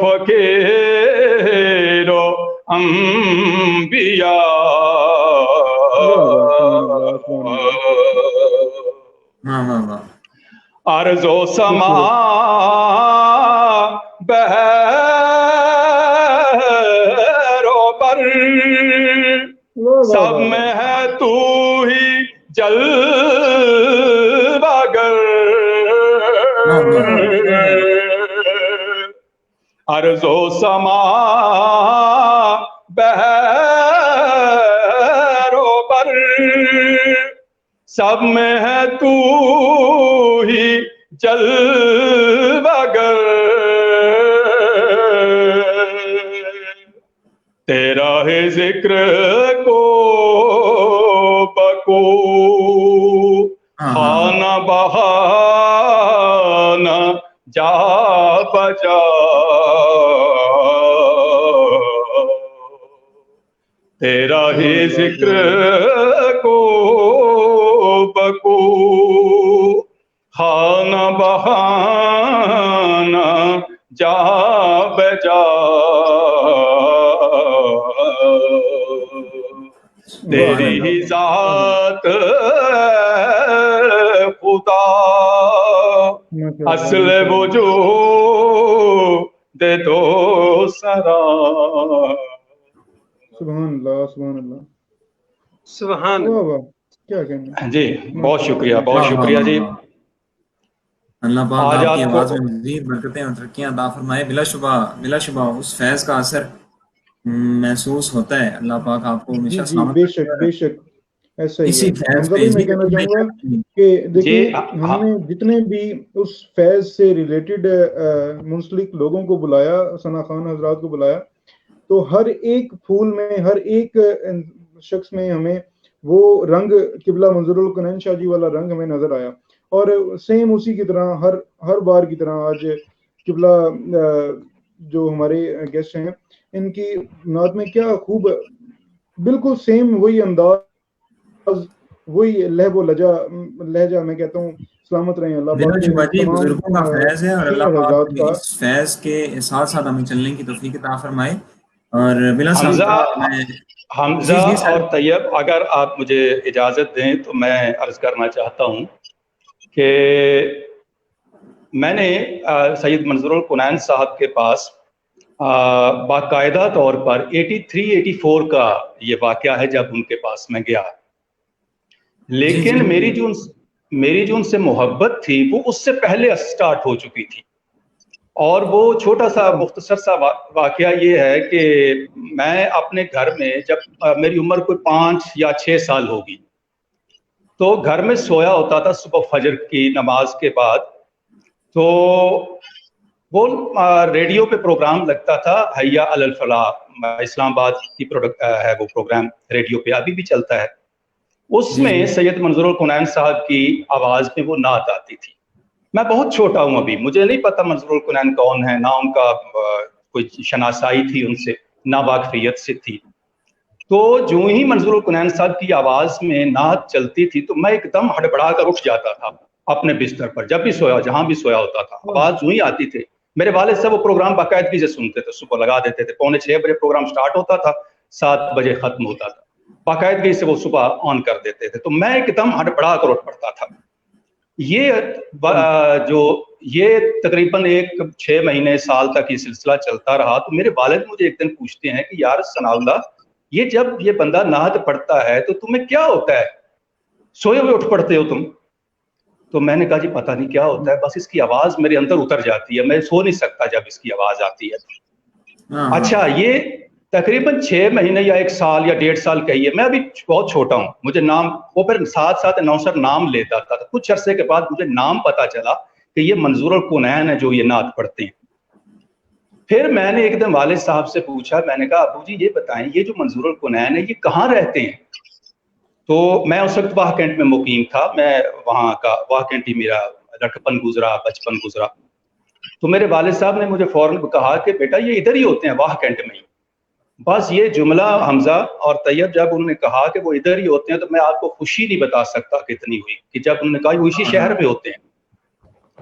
فقیر و انبیاء واہ واہ واہ. ارض و سما بحر و بر سب میں ہے تو ہی جلوہ گر. ارض و سما بحر و بر سب میں ہے تو ہی جلوہ گر. تیرا ہے ذکر کو بکو خانہ بہانہ جا بجا. تیرا ہی ذکر کو بکو خانہ بہانہ جا بجا. تیری ہی ذات خدا اصل وجود دو سرا. سبحان اللہ سبحان اللہ سبحان واہ واہ کیا کہنا. جی بہت شکریہ بہت شکریہ جی. اللہ پاک آج آپ آپ کی کو آواز میں مزید برکتیں اور ترقیاں عطا فرمائے. بلا شبہ اس فیض کا اثر محسوس ہوتا ہے. اللہ پاک آپ کو جی ہمیشہ جی سلامت بے رکھے. شک بے شک ایسا ہی اسی ہے. فیض حمزہ پہ بھائی اسی میں کہنا چاہوں گا کہ دیکھیں ہم نے جتنے بھی اس فیض سے ریلیٹڈ منسلک لوگوں کو بلایا، ثنا خان حضرات کو بلایا، تو ہر ایک پھول میں ہر ایک شخص میں ہمیں وہ رنگ قبلہ منظور الکنین شاہ جی والا رنگ ہمیں نظر آیا. اور سیم اسی کی طرح ہر بار کی طرح آج قبلہ جو ہمارے گیسٹ ہیں ان کی نعت میں کیا خوب بالکل سیم وہی انداز وہی لہب و لہجہ میں کہتا ہوں. سلامت رہیں اللہ بلا پاک کے شبہ جی تمام بزرگوں کا فیض ہے اور اللہ سینئر پاک حضرات کا. اس فیض کے ساتھ ساتھ ہمیں چلنے کی توفیق عطا فرمائے. اور بلا حمزہ جی جی اور طیب اگر آپ مجھے اجازت دیں تو میں عرض کرنا چاہتا ہوں کہ میں نے سید منظور الکنین صاحب کے پاس باقاعدہ طور پر 83-84 کا یہ واقعہ ہے جب ان کے پاس میں گیا. لیکن میری جو ان سے محبت تھی وہ اس سے پہلے سٹارٹ ہو چکی تھی. اور وہ چھوٹا سا مختصر سا واقعہ یہ ہے کہ میں اپنے گھر میں جب میری عمر کوئی 5 یا 6 سال ہوگی تو گھر میں سویا ہوتا تھا صبح فجر کی نماز کے بعد. تو وہ ریڈیو پہ پروگرام لگتا تھا حیا علی الفلاح، اسلام آباد کی ہے وہ پروگرام ریڈیو پہ ابھی بھی چلتا ہے. اس میں سید منظور الکنین صاحب کی آواز میں وہ نعت آتی تھی. میں بہت چھوٹا ہوں ابھی، مجھے نہیں پتا منظور الکنین کون ہے، نہ ان کا کوئی شناسائی تھی ان سے، نہ واقفیت سے تھی. تو جو ہی منظور الکنین صاحب کی آواز میں نعت چلتی تھی تو میں ایک دم ہڑبڑا کر اٹھ جاتا تھا اپنے بستر پر، جب بھی سویا جہاں بھی سویا ہوتا تھا آواز جو ہی آتی تھی. میرے والد صاحب وہ پروگرام باقاعدگی سے سنتے تھے، صبح لگا دیتے تھے، 6:45 بجے پروگرام سٹارٹ ہوتا تھا، 7 بجے ختم ہوتا تھا، باقاعدگی سے وہ صبح آن کر دیتے تھے. تو میں ایک دم ہڑبڑا کر اٹھ پڑتا تھا. یہ تقریباً 6 مہینے سال تک یہ سلسلہ چلتا رہا. تو میرے والد مجھے ایک دن پوچھتے ہیں کہ یار ثنا اللہ، یہ جب یہ بندہ نعت پڑھتا ہے تو تمہیں کیا ہوتا ہے، سوئے ہوئے اٹھ پڑتے ہو تم؟ تو میں نے کہا جی پتہ نہیں کیا ہوتا ہے، بس اس کی آواز میرے اندر اتر جاتی ہے، میں سو نہیں سکتا جب اس کی آواز آتی ہے. اچھا یہ تقریباً 6 مہینے یا 1 سال یا 1.5 سال کہیے، میں ابھی بہت چھوٹا ہوں، مجھے نام وہ پھر ساتھ نوسر نام لیتا تھا. کچھ عرصے کے بعد مجھے نام پتا چلا کہ یہ منظور الکنین ہے جو یہ نعت پڑھتے ہیں. پھر میں نے ایک دن والد صاحب سے پوچھا، میں نے کہا ابو جی یہ بتائیں یہ جو منظور الکنین ہے یہ کہاں رہتے ہیں؟ تو میں اس وقت واہ کینٹ میں مقیم تھا، میں وہاں کا واہ کینٹ ہی میرا لڑکپن گزرا، بچپن گزرا. تو میرے والد صاحب نے مجھے فوراً کہا کہ بیٹا یہ ادھر ہی ہوتے ہیں واہ کینٹ میں ہی. بس یہ جملہ حمزہ اور طیب جب انہوں نے کہا کہ وہ ادھر ہی ہوتے ہیں تو میں آپ کو خوشی نہیں بتا سکتا کتنی ہوئی کہ جب انہوں نے کہا وہ اسی شہر میں ہوتے ہیں.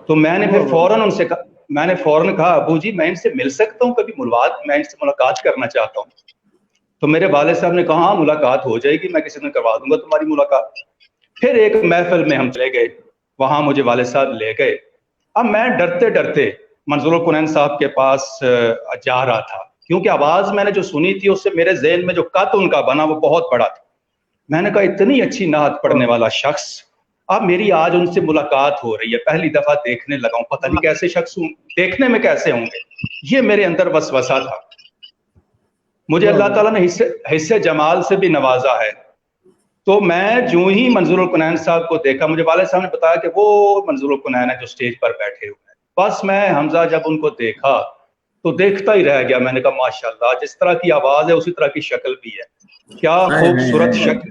تو میں نے پھر فوراً ان سے کہا، میں نے فوراً کہا ابو جی میں ان سے مل سکتا ہوں کبھی میں ان سے ملاقات کرنا چاہتا ہوں. تو میرے والد صاحب نے کہا ہاں ملاقات ہو جائے گی, میں کسی دن کروا دوں گا تمہاری ملاقات. پھر ایک محفل میں ہم چلے گئے, وہاں مجھے والد صاحب لے گئے. اب میں ڈرتے ڈرتے منظور الکونین صاحب کے پاس جا رہا تھا, کیونکہ آواز میں نے جو سنی تھی اس سے میرے ذہن میں جو قط ان کا بنا وہ بہت بڑا تھا. میں نے کہا اتنی اچھی نعت پڑھنے والا شخص, اب میری آج ان سے ملاقات ہو رہی ہے, پہلی دفعہ دیکھنے لگا ہوں, پتہ نہیں کیسے شخص ہوں, دیکھنے میں کیسے ہوں گے. یہ میرے اندر وسوسہ تھا. مجھے اللہ تعالیٰ نے حصے جمال سے بھی نوازا ہے. تو میں جو ہی منظور الکونین صاحب کو دیکھا, مجھے والد صاحب نے بتایا کہ وہ منظور الکونین ہے جو سٹیج پر بیٹھے ہوئے ہیں. بس میں حمزہ جب ان کو دیکھا تو دیکھتا ہی رہ گیا. میں نے کہا ماشاءاللہ, جس طرح کی آواز ہے اسی طرح کی شکل بھی ہے. کیا خوبصورت شکل,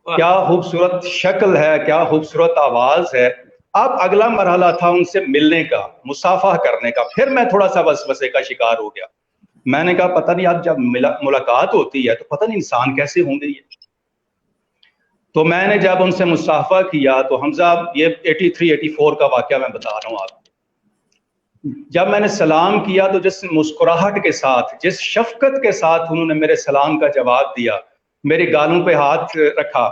کیا خوبصورت شکل ہے, کیا خوبصورت آواز ہے. اب اگلا مرحلہ تھا ان سے ملنے کا, مصافحہ کرنے کا. پھر میں تھوڑا سا وسوسے کا شکار ہو گیا. میں نے کہا پتہ نہیں اب جب ملاقات ہوتی ہے تو پتہ نہیں انسان کیسے ہوں گے یہ. تو میں نے جب ان سے مصافحہ کیا تو حمزہ یہ 83-84 کا واقعہ میں بتا رہا ہوں آپ کو. جب میں نے سلام کیا تو جس مسکراہٹ کے ساتھ, جس شفقت کے ساتھ انہوں نے میرے سلام کا جواب دیا, میرے گالوں پہ ہاتھ رکھا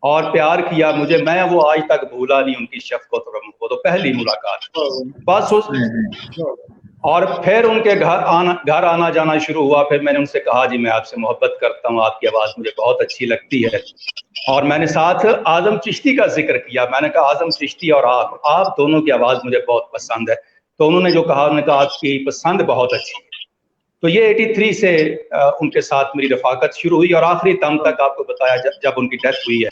اور پیار کیا مجھے, میں وہ آج تک بھولا نہیں ان کی شفقت اور وہ تو پہلی ملاقات بس. اور پھر ان کے گھر آنا جانا شروع ہوا. پھر میں نے ان سے کہا جی میں آپ سے محبت کرتا ہوں, آپ کی آواز مجھے بہت اچھی لگتی ہے. اور میں نے ساتھ اعظم چشتی کا ذکر کیا. میں نے کہا اعظم چشتی اور آپ دونوں کی آواز مجھے بہت پسند ہے. تو انہوں نے جو کہا, انہوں نے کہا آپ کی پسند بہت اچھی ہے. تو یہ 83 سے ان کے ساتھ میری رفاقت شروع ہوئی اور آخری دم تک آپ کو بتایا جب ان کی ڈیتھ ہوئی ہے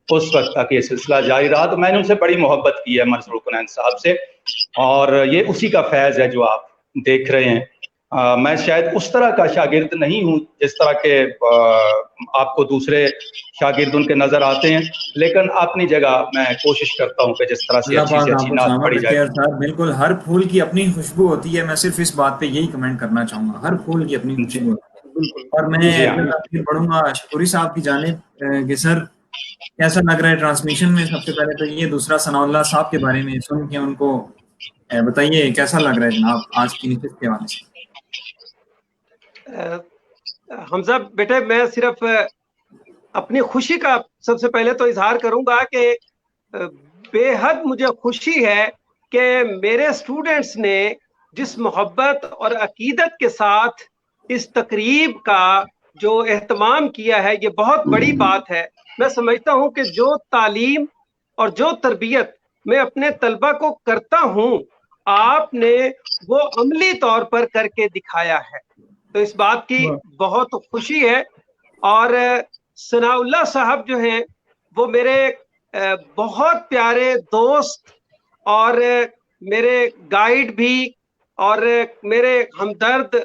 اس وقت تک یہ سلسلہ جاری رہا. تو میں نے ان سے بڑی محبت کی ہے منظور الکونین صاحب سے, اور یہ اسی کا فیض ہے جو آپ دیکھ رہے ہیں. میں شاید اس طرح کا شاگرد نہیں ہوں جس طرح کے آپ کو دوسرے شاگرد ان کے نظر آتے ہیں, لیکن اپنی جگہ میں کوشش کرتا ہوں کہ جس طرح سے اچھی سے اچھی نعت پڑھی جائے. بالکل, ہر پھول کی اپنی خوشبو ہوتی ہے. میں صرف اس بات پہ یہی کمنٹ کرنا چاہوں گا, ہر پھول کی اپنی خوشبو ہوتی ہے. اور میں پڑھوں گا شکوری صاحب کی جانب کہ سر کیسا لگ رہا ہے ٹرانسمیشن میں. سب سے پہلے تو یہ, دوسرا ثناء اللہ صاحب کے بارے میں سن کے ان کو بتائیے کیسا لگ رہا ہے جناب آج کی نشست کے حوالے سے. حمزہ بیٹے, میں صرف اپنی خوشی کا سب سے پہلے تو اظہار کروں گا کہ بے حد مجھے خوشی ہے کہ میرے اسٹوڈنٹس نے جس محبت اور عقیدت کے ساتھ اس تقریب کا جو اہتمام کیا ہے, یہ بہت بڑی بات ہے. میں سمجھتا ہوں کہ جو تعلیم اور جو تربیت میں اپنے طلبہ کو کرتا ہوں, آپ نے وہ عملی طور پر کر کے دکھایا ہے. تو اس بات کی بہت خوشی ہے. اور ثناء اللہ صاحب جو ہیں وہ میرے بہت پیارے دوست اور میرے گائیڈ بھی اور میرے ہمدرد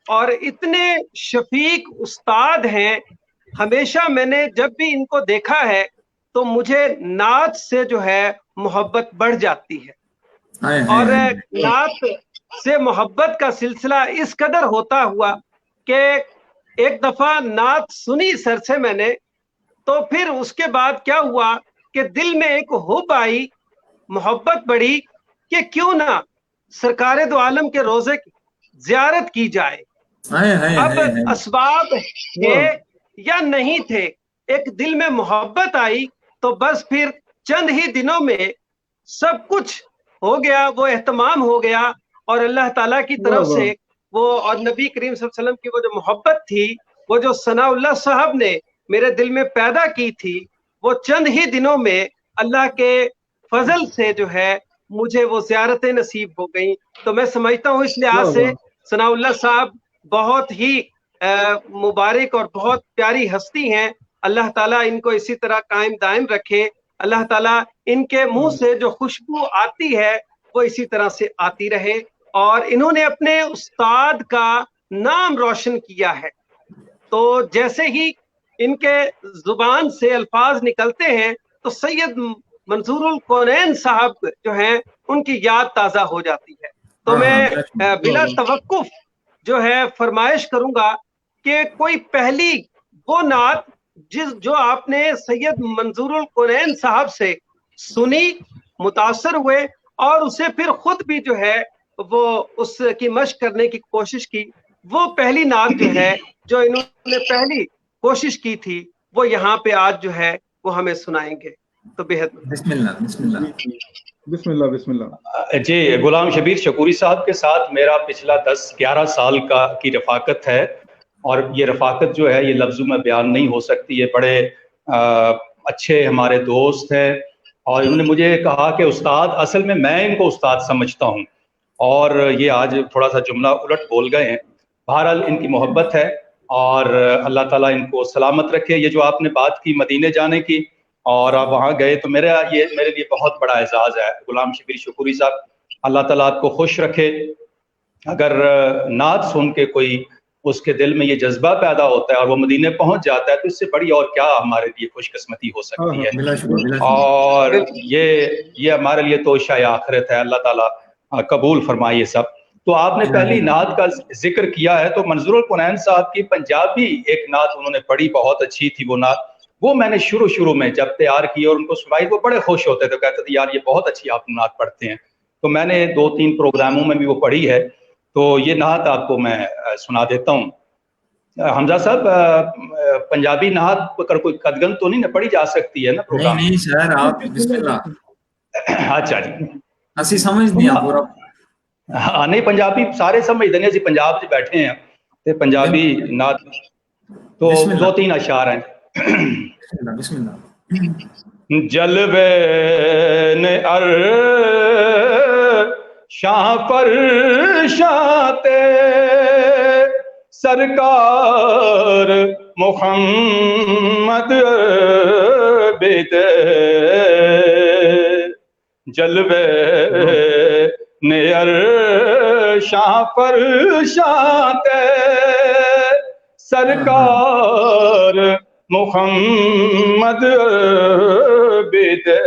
اور اتنے شفیق استاد ہیں. ہمیشہ میں نے جب بھی ان کو دیکھا ہے تو مجھے نعت سے جو ہے محبت بڑھ جاتی ہے. اور نعت سے محبت کا سلسلہ اس قدر ہوتا ہوا کہ ایک دفعہ نعت سنی سر سے میں نے, تو پھر اس کے بعد کیا ہوا کہ دل میں ایک حب آئی, محبت بڑھی کہ کیوں نہ سرکار دو عالم کے روزے کی زیارت کی جائے. اب اسباب تھے یا نہیں تھے, ایک دل میں محبت آئی تو بس پھر چند ہی دنوں میں سب کچھ ہو گیا, وہ اہتمام ہو گیا. اور اللہ تعالیٰ کی طرف سے وہ اور نبی کریم صلی اللہ علیہ وسلم کی وہ جو محبت تھی, وہ جو ثناء اللہ صاحب نے میرے دل میں پیدا کی تھی, وہ چند ہی دنوں میں اللہ کے فضل سے جو ہے مجھے وہ زیارتیں نصیب ہو گئیں. تو میں سمجھتا ہوں اس لحاظ سے ثناء اللہ صاحب بہت ہی مبارک اور بہت پیاری ہستی ہیں. اللہ تعالیٰ ان کو اسی طرح قائم دائم رکھے. اللہ تعالیٰ ان کے منہ سے جو خوشبو آتی ہے وہ اسی طرح سے آتی رہے. اور انہوں نے اپنے استاد کا نام روشن کیا ہے. تو جیسے ہی ان کے زبان سے الفاظ نکلتے ہیں تو سید منظور الکونین صاحب جو ہیں ان کی یاد تازہ ہو جاتی ہے. تو میں بلا توقف جو ہے فرمائش کروں گا کہ کوئی پہلی وہ نعت جو آپ نے سید منظور الکونین صاحب سے سنی, متاثر ہوئے اور اسے پھر خود بھی جو ہے وہ اس کی مشق کرنے کی کوشش کی. وہ پہلی نعت جو ہے جو انہوں نے پہلی کوشش کی تھی وہ یہاں پہ آج جو ہے وہ ہمیں سنائیں گے. تو بہت بسم اللہ بسم اللہ. بسم اللہ بسم اللہ. جی غلام شبیر شکوری صاحب کے ساتھ میرا پچھلا 10-11 سال کی رفاقت ہے، اور یہ رفاقت جو ہے یہ لفظوں میں بیان نہیں ہو سکتی. یہ بڑے اچھے ہمارے دوست ہیں، اور انہوں نے مجھے کہا کہ استاد، اصل میں ان کو استاد سمجھتا ہوں، اور یہ آج تھوڑا سا جملہ الٹ بول گئے ہیں. بہرحال ان کی محبت ہے، اور اللہ تعالیٰ ان کو سلامت رکھے. یہ جو آپ نے بات کی مدینے جانے کی اور آپ وہاں گئے، تو میرے لیے بہت بڑا اعزاز ہے. غلام شبیر شکوری صاحب، اللہ تعالیٰ آپ کو خوش رکھے. اگر نعت سن کے کوئی اس کے دل میں یہ جذبہ پیدا ہوتا ہے اور وہ مدینے پہنچ جاتا ہے، تو اس سے بڑی اور کیا ہمارے لیے خوش قسمتی ہو سکتی ہے. بلا شبہ بلا شبہ. اور یہ ہمارے لیے توشہ آخرت ہے. اللہ تعالیٰ قبول فرمائے یہ سب. تو آپ نے پہلی نعت کا ذکر کیا ہے، تو منظور القنین صاحب کی پنجابی ایک نعت انہوں نے پڑھی، بہت اچھی تھی وہ نعت. وہ میں نے شروع میں جب تیار کی اور ان کو سنائی، وہ بڑے خوش ہوتے تھے، کہتے تھے یار یہ بہت اچھی آپ نعت پڑھتے ہیں. تو میں نے 2-3 پروگراموں میں بھی وہ پڑھی ہے. تو یہ نعت آپ کو میں سنا دیتا ہوں. حمزہ صاحب، پنجابی نعت اگر کوئی قدگن تو نہیں نہ پڑھی جا سکتی ہے نا پروگرام؟ نہیں سر، آپ بسم اللہ. اچھا جی، اسی سمجھ دیا پورا. ہاں نہیں، پنجابی سارے سمجھتے ہیں، اسی پنجاب سے بیٹھے ہیں تے پنجابی نعت. تو 2-3 اشعار ہیں. بسم اللہ. جلوے نے شاہ پر شاتے سرکار محمد بیتے، جلوے نے شاہ پر شاتے سرکار محمد بیتے،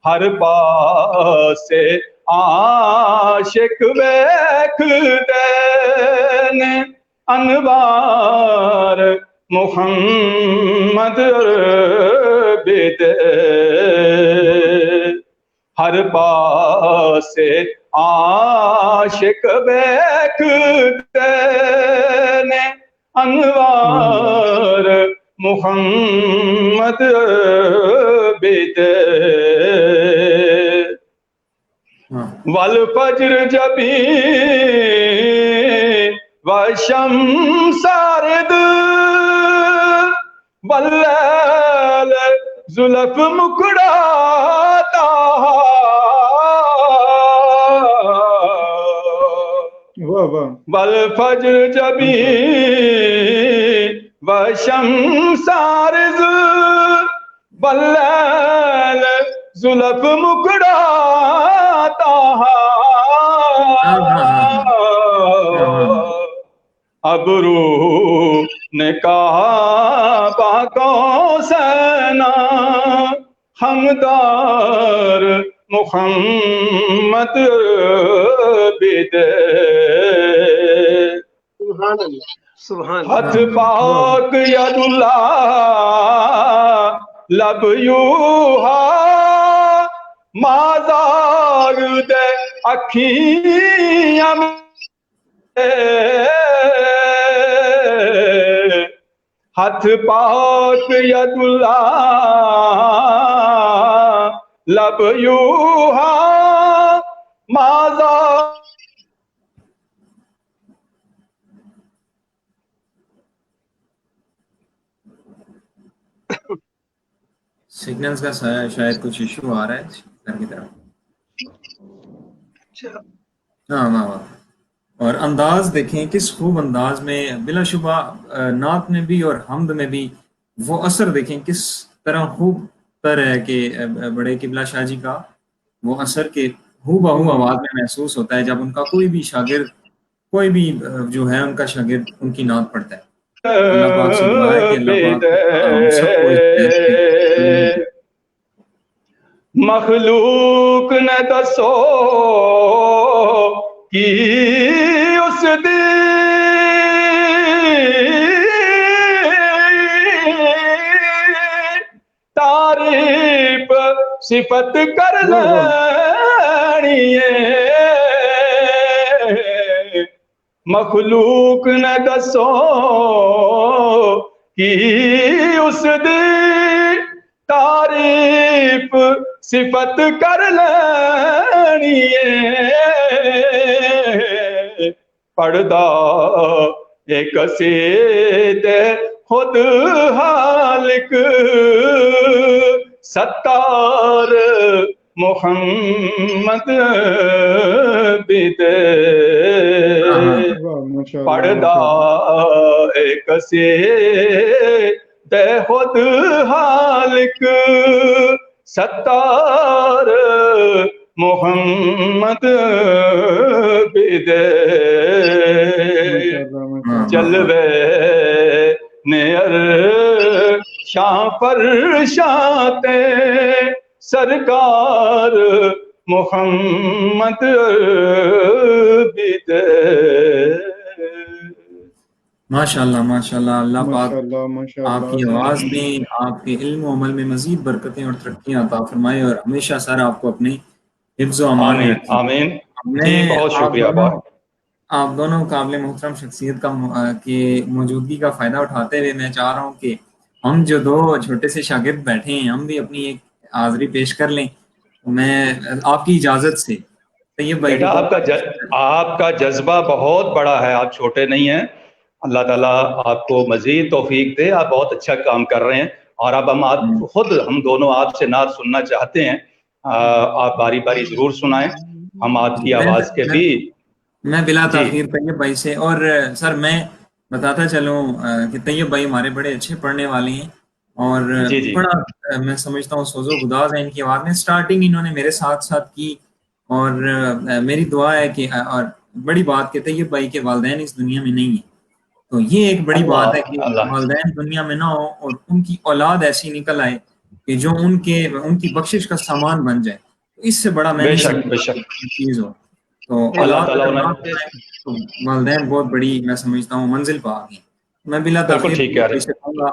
ہر پاسے عاشق ویکھدے نے انوار محمد بیتے، ہر پاسے عاشق ویکھدے نے انوار محمد بیتے، والفجر جبی والشمس سارد واللیل زلف مکڑاتا، والفجر جبی والشمس سارد واللیل زلف مکڑاتا، اب روح نے کہا باقوں سینا ہمدار محمد بیتے، سبحان اللہ سبحان اللہ. ہاتھ پاک ید اللہ لب یوہا مازاگ دے اکھیاں ہاتھ پاک ید اللہ لب یوہا مازاگ. سگنلز کا شاید کچھ ایشو آ رہا ہے گھر کی طرف. ہاں. اور انداز دیکھیں کس خوب انداز میں، بلا شبہ نعت میں بھی اور حمد میں بھی وہ اثر دیکھیں کس طرح خوب تر ہے کہ بڑے قبلہ شاہ جی کا وہ اثر کے ہو بہو آواز میں محسوس ہوتا ہے جب ان کا کوئی بھی شاگرد، کوئی بھی جو ہے ان کا شاگرد ان کی نعت پڑھتا ہے. اللہ پاک سے دعا ہے کہ اللہ پاک ہم سب کو مخلوق نے دسو کی اس دی تعریف صفت کر لینا مخلوق نے دسو کی اس دی تعریف صفت کر لینی ہے پڑھدا ایک قصید خود حالک ستار محمد بدے پڑھدا ایک قصید خود حالک ستار محمد بدے جلوے نیر شاہ پر شاتے سرکار محمد بدے ماشاءاللہ ماشاءاللہ، اللہ پاک آپ کی آواز میں، آپ کے علم و عمل میں مزید برکتیں اور ترقیاں عطا فرمائے اور ہمیشہ سر آپ کو اپنے حفظ و امان میں رکھیں۔ آمین۔ جی بہت شکریہ آپ دونوں قابل محترم شخصیت کی موجودگی کا فائدہ اٹھاتے ہوئے میں چاہ رہا ہوں کہ ہم جو دو چھوٹے سے شاگرد بیٹھے ہیں ہم بھی اپنی ایک حاضری پیش کر لیں، میں آپ کی اجازت سے۔ طیب بھائی، بیٹا آپ کا جذبہ بہت بڑا ہے، آپ چھوٹے نہیں ہیں، اللہ تعالیٰ آپ کو مزید توفیق دے، آپ بہت اچھا کام کر رہے ہیں، اور اب ہم دونوں آپ سے نعت سننا چاہتے ہیں، آپ باری باری ضرور سنائیں، ہم آپ کی آواز کے بھی میں بلا تاخیر طیب بھائی سے، اور سر میں بتاتا چلوں کہ طیب بھائی ہمارے بڑے اچھے پڑھنے والے ہیں اور بڑا میں سمجھتا ہوں سوز و گداز ہے ان کی آواز میں۔ سٹارٹنگ انہوں نے میرے ساتھ کی اور میری دعا ہے کہ اور بڑی بات کہ طیب بھائی کے والدین اس دنیا میں نہیں ہیں، تو یہ ایک بڑی بات ہے کہ والدین دنیا میں نہ ہو اور ان کی اولاد ایسی نکل آئے کہ جو ان کی بخشش کا سامان بن جائے، تو اس سے بڑا میں نہیں چیز ہو۔ تو اولاد تو والدین بہت بڑی میں سمجھتا ہوں منزل پہ آ گئی۔ میں بلا تاخیر سے کہوں گا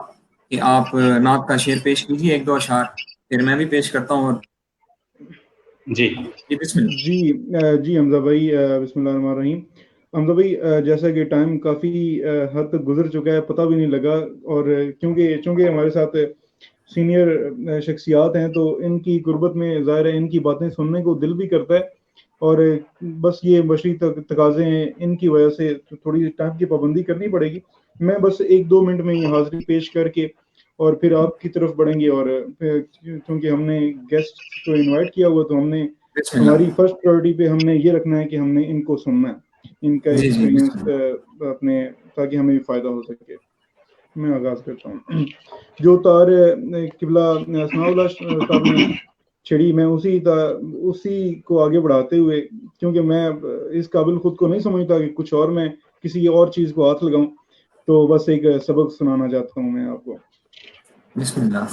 کہ آپ نعت کا شعر پیش کیجیے، ایک دو اشعار، پھر میں بھی پیش کرتا ہوں۔ اور جی بسم اللہ۔ جی حمزہ بھائی، بسم اللہ الرحمن الرحیم۔ حمزہ بھائی، جیسا کہ ٹائم کافی حد تک گزر چکا ہے، پتہ بھی نہیں لگا، اور چونکہ ہمارے ساتھ سینئر شخصیات ہیں تو ان کی قربت میں ظاہر ہے ان کی باتیں سننے کو دل بھی کرتا ہے، اور بس یہ بشری تقاضے ہیں، ان کی وجہ سے تھوڑی ٹائم کی پابندی کرنی پڑے گی۔ میں بس 1-2 منٹ میں یہ حاضری پیش کر کے اور پھر آپ کی طرف بڑھیں گے، اور کیونکہ ہم نے گیسٹ کو انوائٹ کیا ہوا تو ہم نے ہماری فرسٹ پرائرٹی پہ ہم نے یہ رکھنا ہے کہ ہم نے ان کو سننا ہے، ان کا ایکسپیرینس اپنے، تاکہ ہمیں بھی فائدہ ہو سکے۔ میں آغاز کرتا ہوں۔ جو تار قبلہ ثناء اللہ صاحب نے چھڑی، میں اسی کو آگے بڑھاتے ہوئے، کیونکہ میں اس قابل خود کو نہیں سمجھتا کہ کچھ اور میں کسی اور چیز کو ہاتھ لگاؤں، تو بس ایک سبق سنانا چاہتا ہوں میں آپ کو۔ بسم اللہ۔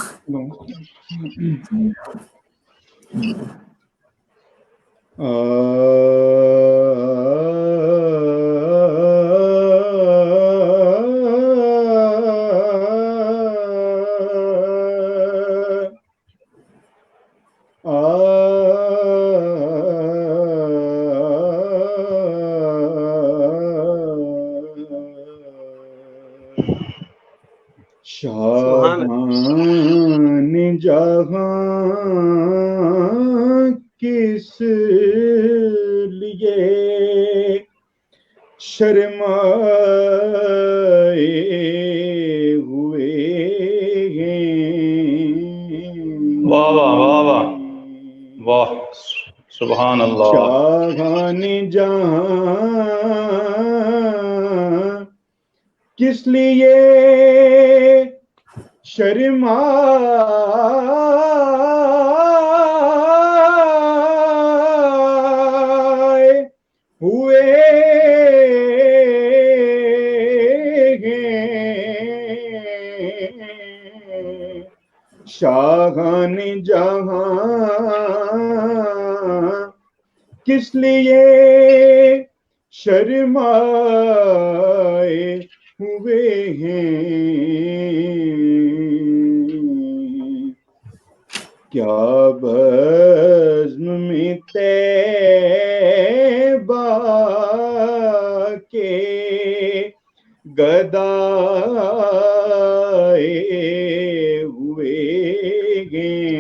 شاہان جہاں کس لیے شرمائے ہوئے ہیں۔ واہ واہ واہ واہ واہ، سبحان اللہ۔ شاہان جہاں کس لیے شرمائے ہوئے ہیں۔ شاہان جہاں کس لیے شرمائے ہوئے ہیں۔ کیا بزم میں تیرے کے گدائے ہوئے ہیں،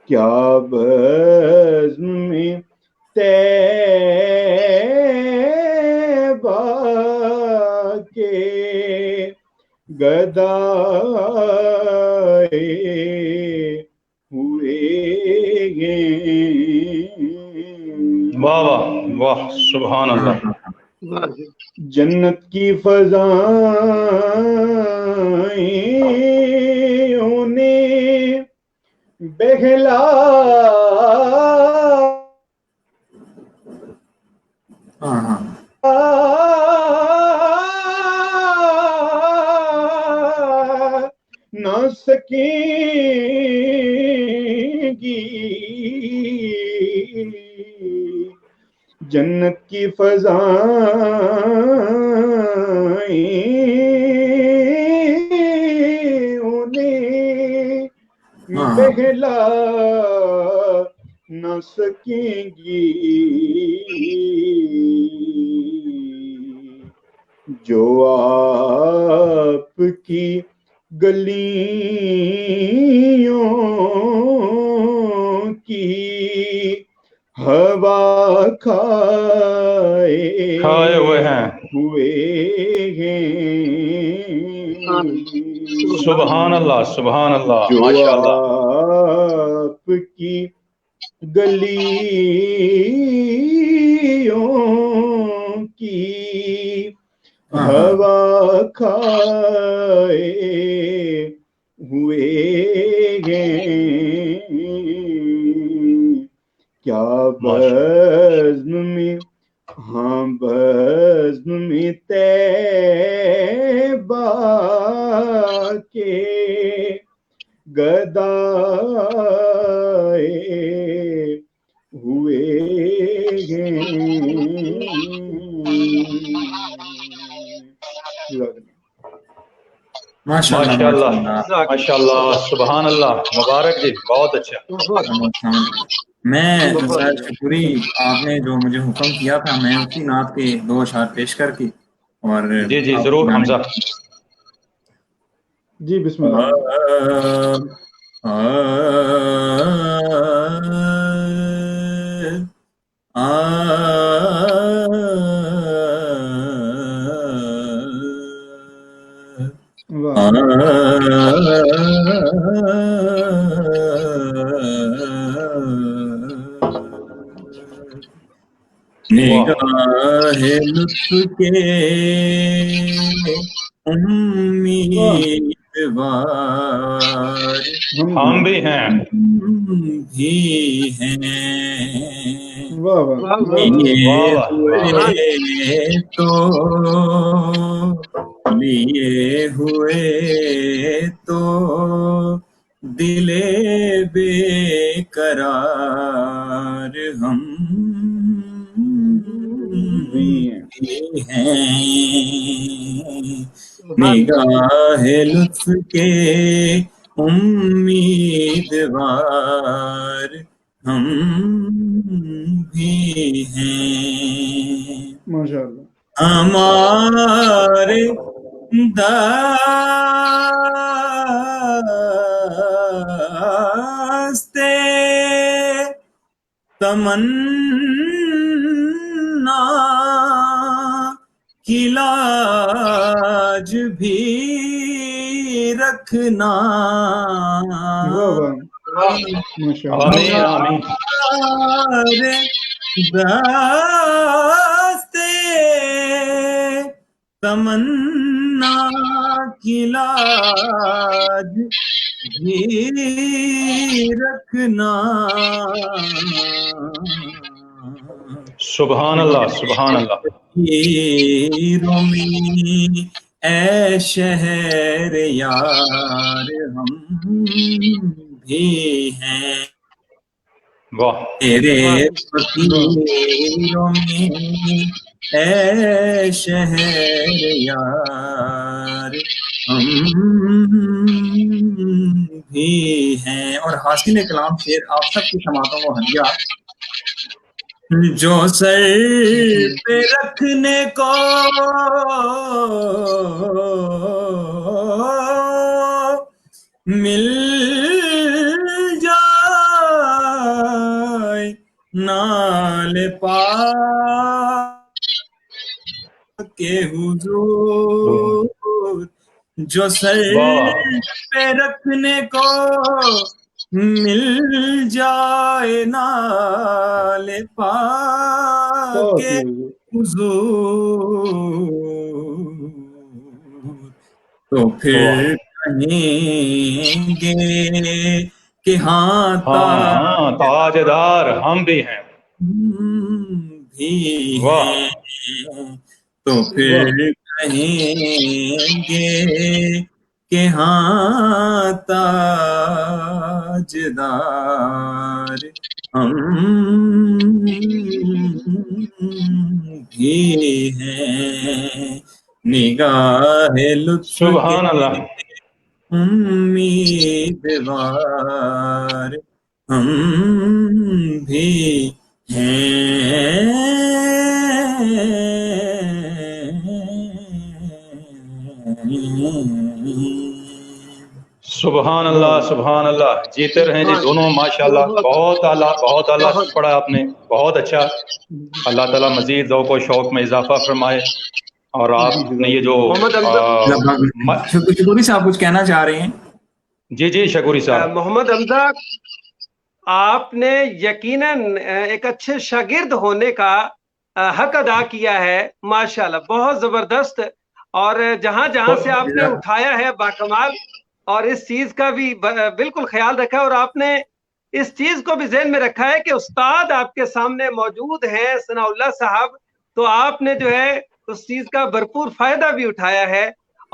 کیا بزم میں طیبہ کے گدائے ہوئے ہیں۔ واہ واہ واہ، سبحان اللہ۔ جنت کی فضائیں نے بہلا نہ سکیں گی، جنت کی فضائیں انہیں بہلا نہ سکیں گی، جو آپ کی گلیوں کی ہوا کھائے ہوئے ہیں۔ سبحان اللہ سبحان اللہ، جو ماشاء اللہ۔ آپ کی گلیوں کی ہوا کھائے ہوئے ہیں، کیا بزم میں، ہاں بزم میں طیبہ کے گدائے ہوئے ہیں۔ ماشاء ماشاء اللہ اللہ ماشاء اللہ، سبحان اللہ، مبارک جی، بہت اچھا۔ میں ظاہر شکوری، آپ نے جو مجھے حکم کیا تھا میں اسی نعت کے 2 اشعار پیش کر کے اور جی جی ضرور حمزہ۔ جی بسم اللہ۔ نگاہ لطف کے امیدوار ہم بھی ہیں، لیے ہوئے تو دل بے قرار ہم بھی ہیں، نگاہ لطف کے امیدوار ہم بھی ہیں، ماشاء اللہ۔ ہمارے داستے تمنا کی لاج بھی رکھنا، آمین آمین۔ داستے تمنا کی لاج بھی رکھنا، سبحان اللہ سبحان اللہ۔ رومی اے شہر یار ہم بھی ہیں، واہ، تیرے فقیروں میں اے شہر یار ہم بھی ہیں۔ اور حاصل کلام شعر آپ سب کی سماعتوں کو ہدیہ جو سر پہ رکھنے کو مل جائے نال پاک کے حضور، جو سر پہ رکھنے کو مل جائے نال پاک کے حضور، تو پھر کہیں گے کہ ہاں تاجدار ہم بھی ہیں، تو پھر کہیں گے کہ ہاں تاجدار ہم بھی ہیں، نگاہ لطف سبحان اللہ، امیدوار ہم بھی ہیں۔ سبحان اللہ، سبحان اللہ، جیتے رہیں جی دونوں، ماشاءاللہ، بہت اعلیٰ، بہت اعلیٰ پڑھا آپ نے، بہت اچھا۔ اللہ تعالیٰ مزید ذوق و شوق میں اضافہ فرمائے۔ اور آپ نے یہ جو شکوری صاحب کچھ کہنا چاہ رہے ہیں؟ جی شکوری صاحب۔ محمد حمزہ، آپ نے یقیناً ایک اچھے شاگرد ہونے کا حق ادا کیا ہے، ماشاءاللہ، بہت زبردست۔ اور جہاں جہاں سے آپ نے اٹھایا ہے باکمال، اور اس چیز کا بھی بالکل خیال رکھا ہے، اور آپ نے اس چیز کو بھی ذہن میں رکھا ہے کہ استاد آپ کے سامنے موجود ہیں ثناء اللہ صاحب، تو آپ نے جو ہے اس چیز کا بھرپور فائدہ بھی اٹھایا ہے،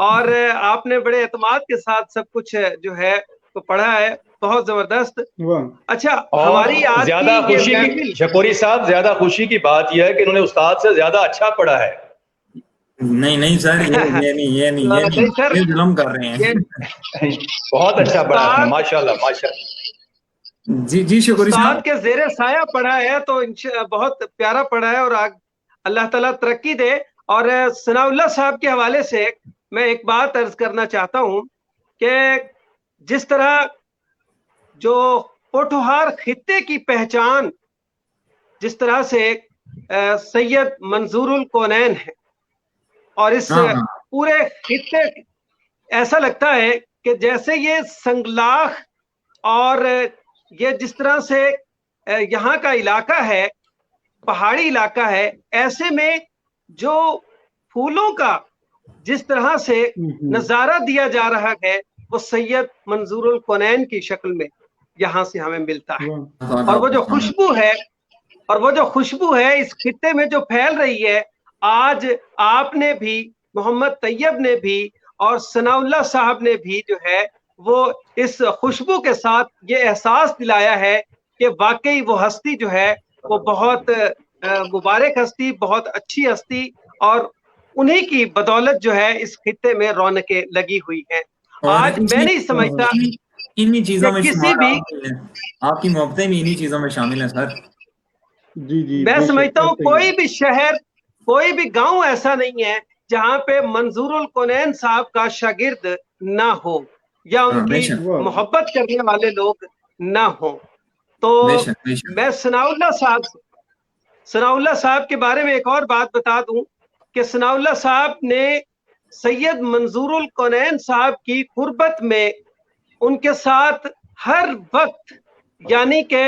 اور آپ نے بڑے اعتماد کے ساتھ سب کچھ جو ہے تو پڑھا ہے، بہت زبردست۔ اچھا، ہماری آج زیادہ خوشی کی، شکوری صاحب، زیادہ خوشی کی بات یہ ہے کہ انہوں نے استاد سے زیادہ اچھا پڑھا ہے۔ نہیں سر، یہ نہیں ظلم کر رہے ہیں۔ بہت اچھا پڑھا ہے، ماشاءاللہ ماشاءاللہ۔ جی شکوری صاحب، استاد کے زیر سایہ پڑھا ہے تو بہت پیارا پڑھا ہے، اور اللہ تعالیٰ ترقی دے۔ اور ثناء اللہ صاحب کے حوالے سے میں ایک بات عرض کرنا چاہتا ہوں کہ جس طرح جو پوٹھوہار خطے کی پہچان جس طرح سے سید منظور الکونین ہے، اور اس پورے خطے ایسا لگتا ہے کہ جیسے یہ سنگلاخ، اور یہ جس طرح سے یہاں کا علاقہ ہے پہاڑی علاقہ ہے، ایسے میں جو پھولوں کا جس طرح سے نظارہ دیا جا رہا ہے وہ سید منظور الکونین کی شکل میں یہاں سے ہمیں ملتا ہے۔ اور وہ جو خوشبو ہے اس خطے میں جو پھیل رہی ہے، آج آپ نے بھی، محمد طیب نے بھی، اور ثناء اللہ صاحب نے بھی جو ہے وہ اس خوشبو کے ساتھ یہ احساس دلایا ہے کہ واقعی وہ ہستی جو ہے وہ بہت مبارک ہستی، بہت اچھی ہستی، اور انہی کی بدولت جو ہے اس خطے میں رونقیں لگی ہوئی ہیں۔ آج میں نہیں سمجھتا انہی چیزوں میں کسی بھی، آپ کی محبتیں بھی انہی چیزوں میں شامل ہیں سر۔ جی میں سمجھتا ہوں کوئی بھی شہر، کوئی بھی گاؤں ایسا نہیں ہے جہاں پہ منظور الکونین صاحب کا شاگرد نہ ہو، یا ان کی محبت کرنے والے لوگ نہ ہوں۔ تو میں ثناء اللہ صاحب کے بارے میں ایک اور بات بتا دوں کہ ثناء اللہ صاحب نے سید منظور الکونین صاحب کی قربت میں ان کے ساتھ ہر وقت، یعنی کہ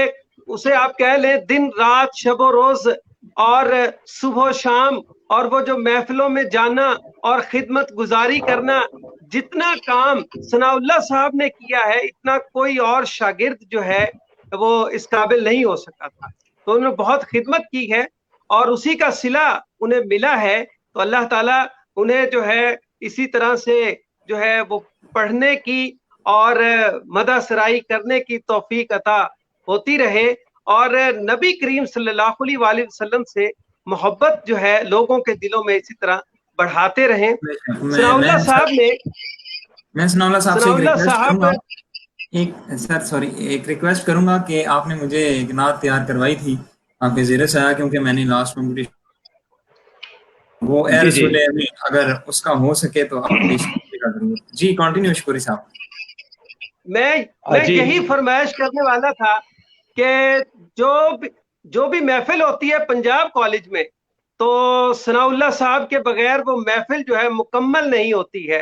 اسے آپ کہہ لیں دن رات، شب و روز، اور صبح و شام، اور وہ جو محفلوں میں جانا اور خدمت گزاری کرنا، جتنا کام ثناء اللہ صاحب نے کیا ہے اتنا کوئی اور شاگرد جو ہے وہ اس قابل نہیں ہو سکا تھا۔ تو انہوں نے بہت خدمت کی ہے، اور اسی کا صلہ انہیں ملا ہے۔ تو اللہ تعالیٰ انہیں جو ہے اسی طرح سے جو ہے وہ پڑھنے کی اور مدح سرائی کرنے کی توفیق عطا ہوتی رہے، اور نبی کریم صلی اللہ علیہ وآلہ وسلم سے محبت جو ہے لوگوں کے دلوں میں اسی طرح بڑھاتے رہیں۔ ثناء اللہ صاحب نے، میں ثناء اللہ صاحب سے ایک ریکویسٹ کروں گا کہ آپ نے مجھے ایک نعت تیار کروائی تھی آپ کے زیر سے آیا کیونکہ میں نے لاسٹ کمپٹیشن وہ اے جی رسول امین اگر اس کا ہو سکے تو آپ پلیز ضرور. جی کنٹینیو شکوری صاحب. میں جی یہی فرمائش کرنے والا تھا کہ جو بھی محفل ہوتی ہے پنجاب کالج میں تو ثناء اللہ صاحب کے بغیر وہ محفل جو ہے مکمل نہیں ہوتی ہے.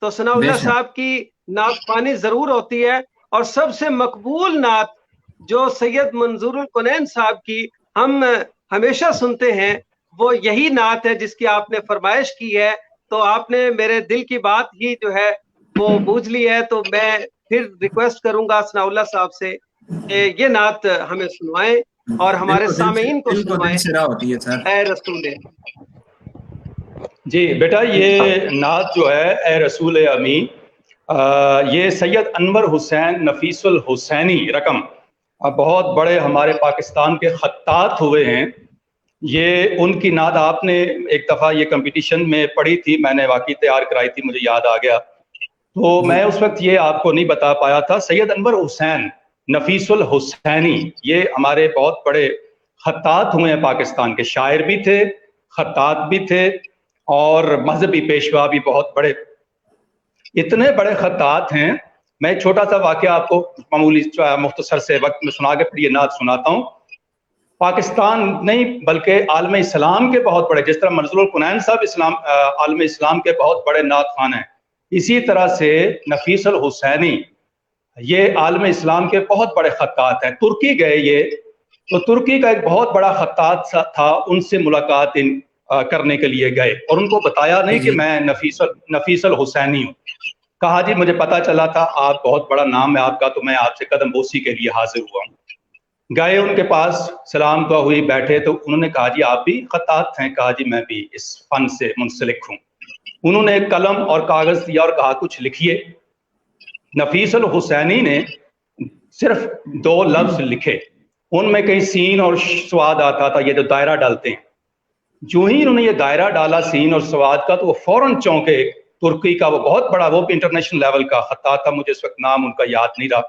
تو ثناء بے اللہ شک صاحب کی نعت خوانی ضرور ہوتی ہے، اور سب سے مقبول نعت جو سید منظور القنین صاحب کی ہم ہمیشہ سنتے ہیں وہ یہی نعت ہے جس کی آپ نے فرمائش کی ہے. تو آپ نے میرے دل کی بات ہی جو ہے وہ بوجھ لی ہے. تو میں پھر ریکویسٹ کروں گا ثناء اللہ صاحب سے کہ یہ نعت ہمیں سنوائیں اور ہمارے سامعین کو دل سنوائیں. سے راہ ہوتی ہے سر. اے رسول. جی بیٹا، یہ نعت جو ہے اے رسول امین، یہ سید انور حسین نفیس الحسینی رقم بہت بڑے ہمارے پاکستان کے خطاط ہوئے ہیں. یہ ان کی نعت آپ نے ایک دفعہ یہ کمپٹیشن میں پڑھی تھی، میں نے واقعی تیار کرائی تھی، مجھے یاد آ گیا. تو میں اس وقت یہ آپ کو نہیں بتا پایا تھا. سید انور حسین نفیس الحسینی یہ ہمارے بہت بڑے خطاط ہوئے ہیں، پاکستان کے شاعر بھی تھے، خطاط بھی تھے، اور مذہبی پیشوا بھی بہت بڑے. اتنے بڑے خطاط ہیں. میں ایک چھوٹا سا واقعہ آپ کو معمولی مختصر سے وقت میں سنا کے پھر یہ نعت سناتا ہوں. پاکستان نہیں بلکہ عالم اسلام کے بہت بڑے، جس طرح منظور القنین صاحب عالم اسلام کے بہت بڑے نعت خوان ہیں، اسی طرح سے نفیس الحسینی یہ عالم اسلام کے بہت بڑے خطاط ہیں. ترکی گئے یہ، تو ترکی کا ایک بہت بڑا خطاط تھا، ان سے ملاقات کرنے کے لیے گئے اور ان کو بتایا نہیں کہ میں نفیس الحسینی ہوں. کہا جی مجھے پتا چلا تھا آپ بہت بڑا نام ہے آپ کا، تو میں آپ سے قدم بوسی کے لیے حاضر ہوا ہوں. گئے ان کے پاس، سلام دعا ہوئی، بیٹھے تو انہوں نے کہا جی آپ بھی خطاط ہیں؟ کہا جی میں بھی اس فن سے منسلک ہوں. انہوں نے ایک قلم اور کاغذ دیا اور کہا کچھ لکھیے. نفیس الحسینی نے صرف 2 لفظ لکھے، ان میں کہیں سین اور سواد آتا تھا، یہ جو دائرہ ڈالتے ہیں. جو ہی انہوں نے یہ دائرہ ڈالا سین اور سواد کا تو وہ فوراً چونکے. ترکی کا وہ بہت بڑا، وہ بھی انٹرنیشنل لیول کا خطاط تھا، مجھے اس وقت نام ان کا یاد نہیں رہا.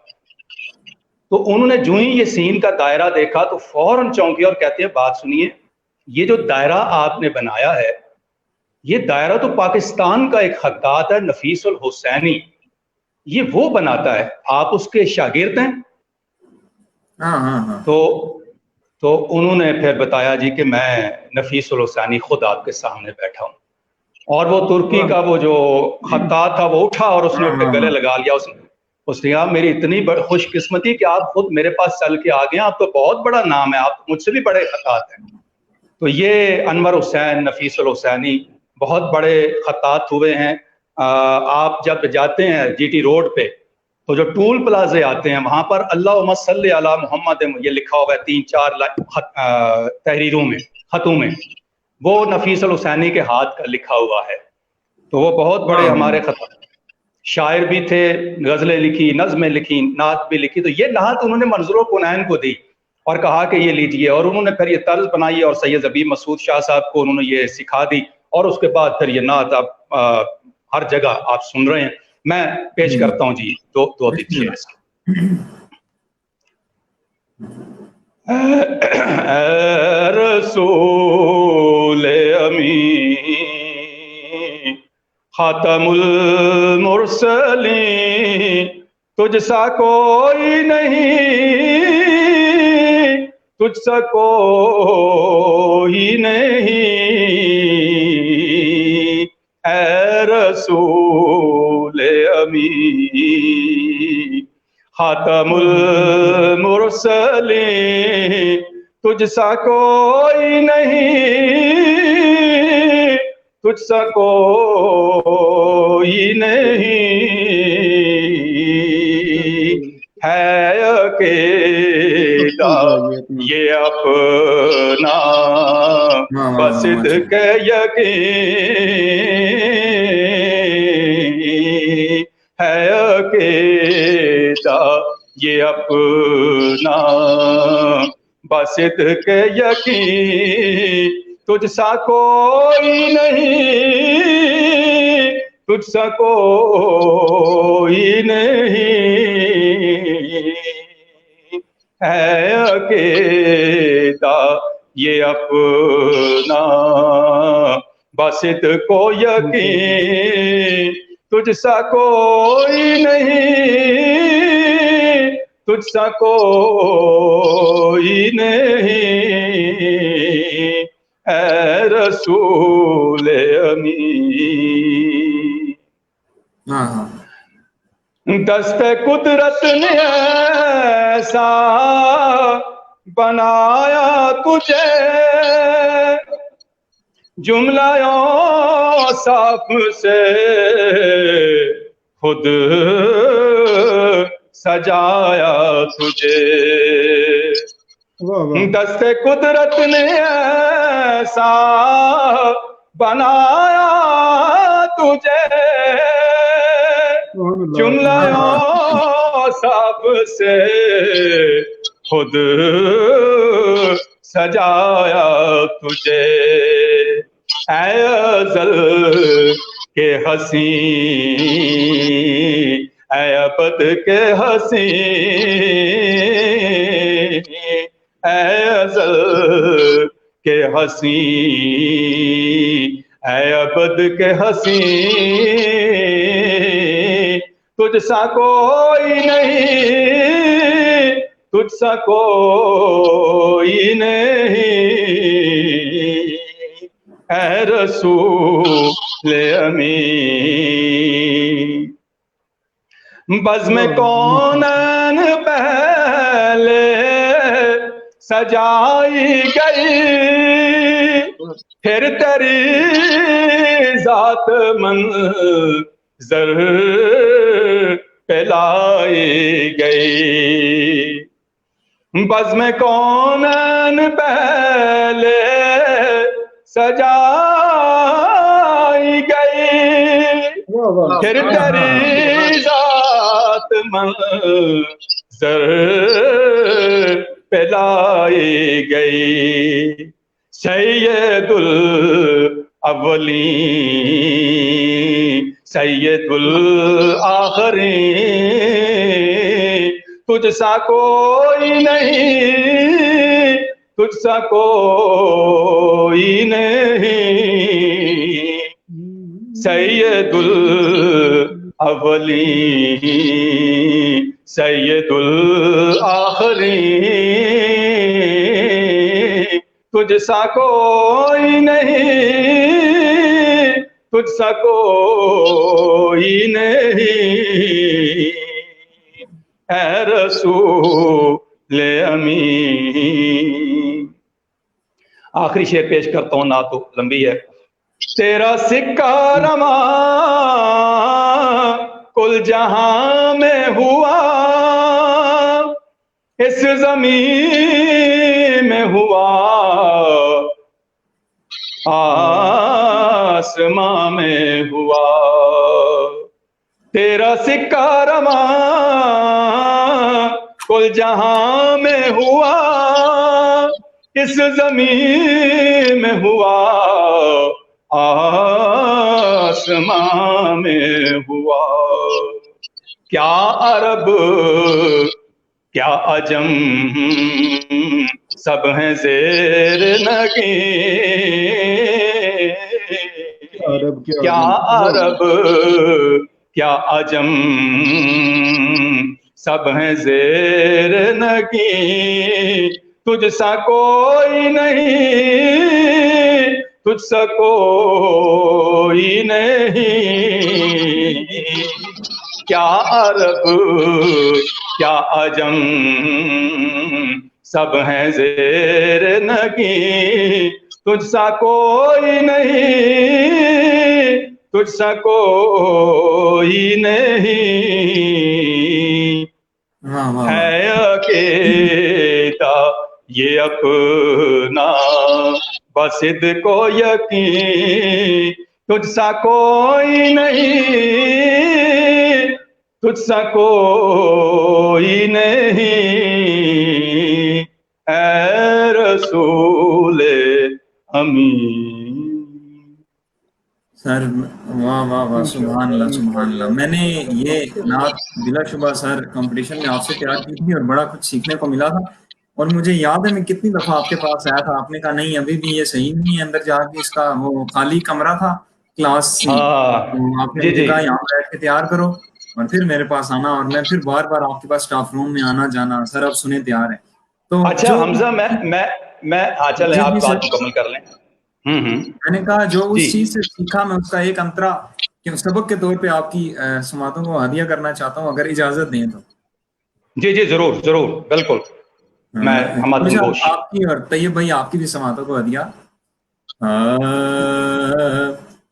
تو انہوں نے جو ہی یہ سین کا دائرہ دیکھا تو فوراً چونکے اور کہتے ہیں بات سنیے، یہ جو دائرہ آپ نے بنایا ہے یہ دائرہ تو پاکستان کا ایک خطاط ہے نفیس الحسینی، یہ وہ بناتا ہے، آپ اس کے شاگرد ہیں؟ تو انہوں نے پھر بتایا جی کہ میں نفیس الحسینی خود آپ کے سامنے بیٹھا ہوں. اور وہ ترکی کا وہ جو خطاط تھا وہ اٹھا اور اس نے اپنے گلے لگا لیا. اس نے کہا میری اتنی خوش قسمتی کہ آپ خود میرے پاس چل کے آ گئے، آپ تو بہت بڑا نام ہے، آپ مجھ سے بھی بڑے خطاط ہیں. تو یہ انور حسین نفیس الحسینی بہت بڑے خطاط ہوئے ہیں. آپ جب جاتے ہیں جی ٹی روڈ پہ تو جو ٹول پلازے آتے ہیں وہاں پر اللہم صلی علی محمد یہ لکھا ہوا ہے 3-4 تحریروں میں، خطوں میں، وہ نفیس الحسینی کے ہاتھ کا لکھا ہوا ہے. تو وہ بہت بڑے ہمارے خطاط شاعر بھی تھے، غزلیں لکھی، نظمیں لکھی، نعت بھی لکھی. تو یہ نعت انہوں نے منظور القنین کو دی اور کہا کہ یہ لیجئے، اور انہوں نے پھر یہ طرز بنائی اور سید حبیب مسعود شاہ صاحب کو انہوں نے یہ سکھا دی، اور اس کے بعد پھر یہ نعت اب ہر جگہ آپ سن رہے ہیں. میں پیش کرتا ہوں جی دو شعر اس کے. اے رسول امین خاتم المرسلین تجھ سا کوئی نہیں، تجھ سا کوئی نہیں. اے رسول امین خاتم المرسلین تجھ سا کوئی نہیں، تجھ سا کوئی نہیں. ہے عقیدہ یہ اپنا بصدق یقین، ہے عقیدہ یہ اپنا بصدق یقین. تجھ سا کوئی نہیں، تجھ سا کوئی نہیں. ہے عقیدہ یہ اپنا باسط کو یقین تجھ سا کوئی نہیں، تجھ سا کوئی نہیں، اے رسول امین۔ ہاں ہاں دست قدرت نے ایسا بنایا تجھے، جملہ اوصاف سے خود سجایا تجھے۔ واہ واہ، دست قدرت نے ایسا بنایا تجھے، سبحان اللہ، جملہ اوصاف سے خود سجایا تجھے۔ اے ازل کے حسین، اے ابد کے حسین، اے ازل کے حسین، اے ابد کے حسین، تجھ سا کوئی نہیں، تجھ سا کوئی نہیں، اے رسول امین۔ بزم کونین پہلے سجائی گئی، پھر تیری ذات منظر پہ لائی گئی۔ بزم کونین پہلے سجائی گئی، واہ واہ، پھر تیری ذات منظر پہ لائی گئی۔ سید الاولین سید الآخرین، تجھ سا کوئی نہیں، تجھ سا کوئی نہیں، سید الاولین سید الآخرین، تجھ سا کوئی نہیں، تجھ سا کوئی نہیں، اے رسول امین۔ آخری شعر پیش کرتا ہوں، نعت تو لمبی ہے۔ تیرا سکہ رواں کل جہاں میں ہوا، اس زمین میں ہوا، آسماں میں ہوا۔ تیرا سکہ رواں کل جہاں میں ہوا، اس زمین میں ہوا، آسماں میں ہوا۔ کیا عرب کیا عجم سب ہیں زیر نگین، کیا عرب کیا عجم سب ہیں زیر نگین، تجھ سا کوئی نہیں، تجھ سا کوئی نہیں، کیا عرب کیا عجم سب ہیں زیر نگین، تجھ سا کوئی نہیں، تجھ سا کوئی نہیں، ہے عقیدہ یہ اپنا بصد کو یقین، تجھ سا کوئی نہیں، تجھ سا کوئی نہیں، اے رسول امین۔ سر واہ واہ واہ، سبحان اللہ سبحان اللہ. میں نے یہ نعت بلا شبہ سر کمپٹیشن میں آپ سے تیار کی تھی اور بڑا کچھ سیکھنے کو ملا تھا. اور مجھے یاد ہے میں کتنی دفعہ آپ کے پاس آیا تھا، آپ نے کہا نہیں ابھی بھی یہ صحیح نہیں ہے، اندر جا کے اس کا وہ خالی کمرہ تھا کلاس سی، ہاں تو آپ نے جی مجھے جی. کہا یہاں بیٹھ کے تیار کرو اور پھر میرے پاس آنا، اور میں پھر بار بار آپ کے پاس اسٹاف روم میں آنا جانا. سر اب سنیں تیار ہے تو اچھا جو حمزہ، میں چلیں جی آپ جی بات سر، مکمل کر لیں. میں نے کہا جو جی اس چیز سے سیکھا میں اس کا ایک انترا کہ سبق کے طور پہ آپ کی سماعتوں کو ہدیہ کرنا چاہتا ہوں، اگر اجازت دیں تو. جی جی ضرور ضرور بالکل، میں تھوڑی ہمادن سی گوش. آپ کی اور طیب بھائی آپ کی بھی سماعتوں کو ہدیہ.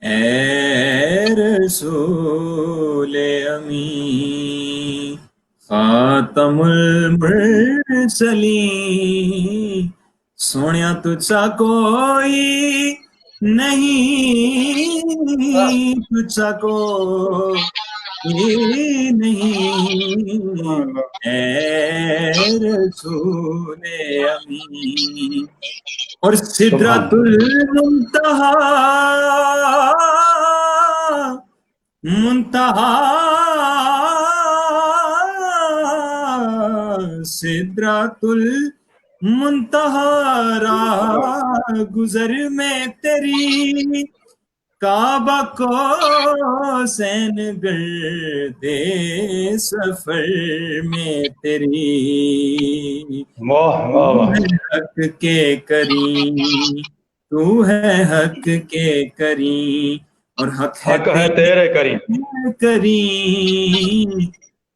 اے رسول امی خاتم المرسلین، سونیا تجھا کوئی نہیں، تجھا کوئی نہیں، اے رسول امی. اور سبحان سدرۃ المنتہا، منتہا سدرۃ المنتہا راہ گزر میں تیری، کعبہ کو سین گردے سفر میں تیری. واہ تو واہ واہ. ہے حق کے کریم، تو ہے حق کے کریم، اور حق ہے حق ہے تیرے کریم. کریم.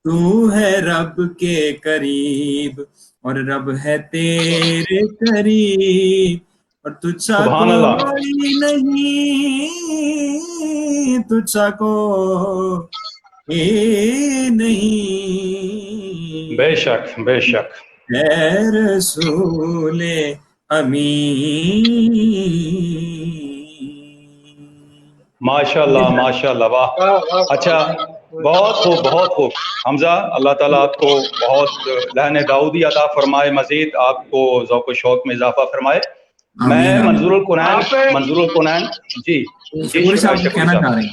تو ہے رب کے قریب اور رب ہے تیرے قریب، اور تجھا سبحان اللہ. کوئی نہیں، تجھا کوئی نہیں، بے شک بے شک. اے رسول امین. ماشاء اللہ ماشاء اللہ، واہ. اچھا بہت خوب بہت خوب حمزہ، اللہ تعالیٰ آپ کو بہت لہن داؤدی عطا فرمائے، مزید آپ کو ذوق و شوق میں اضافہ فرمائے. میں آمین آمین. منظور القنین جی جی شکوری صاحب شکوری کہنا صاحب. چاہ رہے ہیں.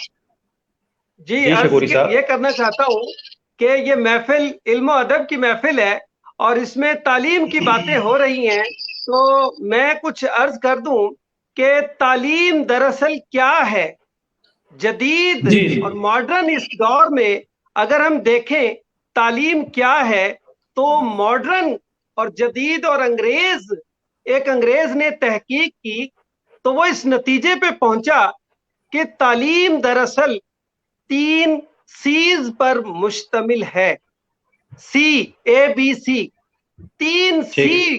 جی جی عرض شکوری صاحب. یہ کرنا چاہتا ہوں کہ یہ محفل علم و ادب کی محفل ہے اور اس میں تعلیم کی باتیں ہو رہی ہیں، تو میں کچھ عرض کر دوں کہ تعلیم دراصل کیا ہے. جدید جی جی اور ماڈرن اس دور میں اگر ہم دیکھیں تعلیم کیا ہے، تو ماڈرن اور جدید اور ایک انگریز نے تحقیق کی تو وہ اس نتیجے پہ پہنچا کہ تعلیم دراصل 3 سیز پر مشتمل ہے. ABC 3 ٹھیک. سی